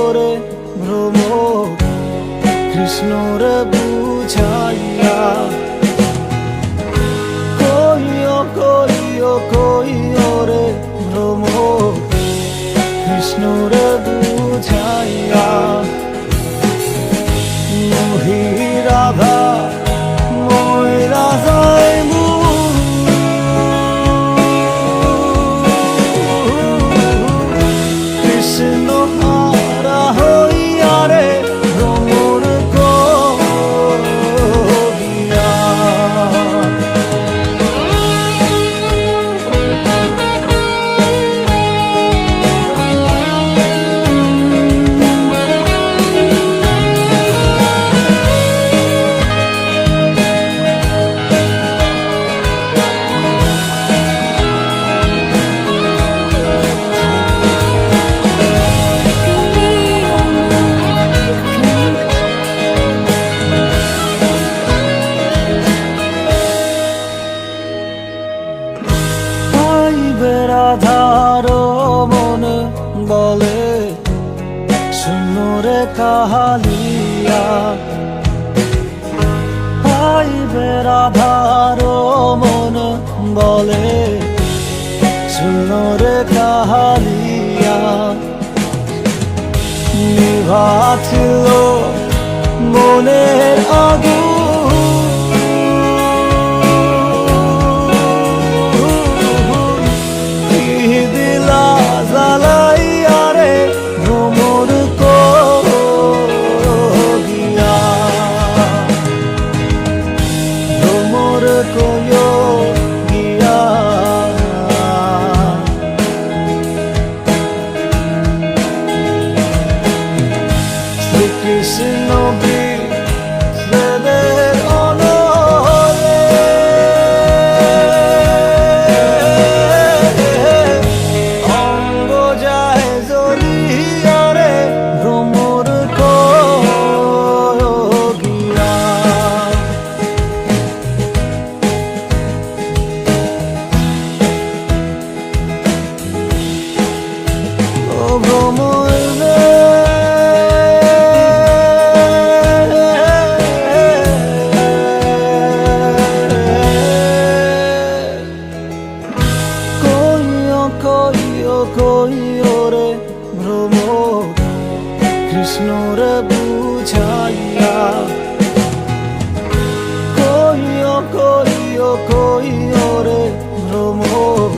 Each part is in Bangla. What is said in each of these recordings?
ওরে ভ্রমর কৃষ্ণর বুঝাইয়া কইও কইও কইও রে ভ্রমর কৃষ্ণর বুঝাইয়া মোহি রাধা মই রাধাই কৃষ্ণ হারা হইয়া রে ভ্রমর করিয়া রাধার মনে বলে শুনরে কাহালিয়া আইবে রাধার মনে বলে শুনরে কাহালিয়া নিভাছিল মনের আগুন কৃষ্ণ বিষ্ণুদের অনলে অঙ্গ যায় জ্বলিয়া রে ভ্রমর করিয়া ও ভ্রমর কইও কইও রে ভ্রমর কৃষ্ণর বুঝাইয়া কইও কইও কইও রে ভ্রমর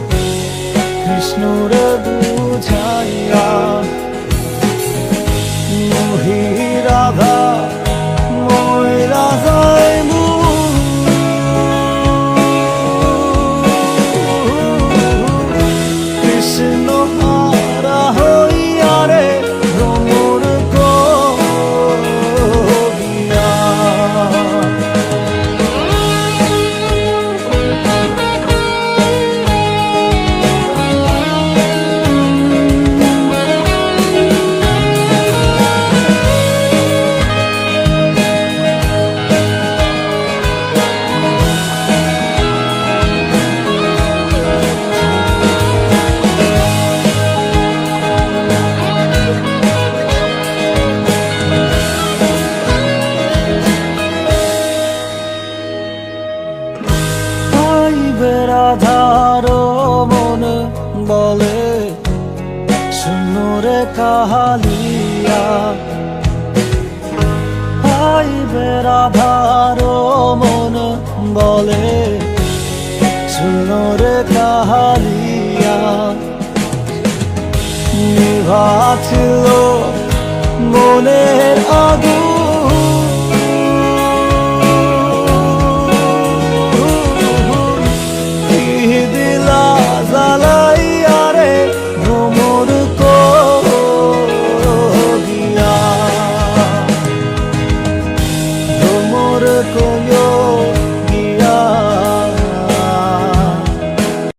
কৃষ্ণর বুঝাইয়া মোহি রাধা মই রাধাই রাধার মনে বলে শুনরে কাহালিয়া আইবে রাধার মনে বলে শুনরে কাহালিয়া নিভাছিল মনের আগুন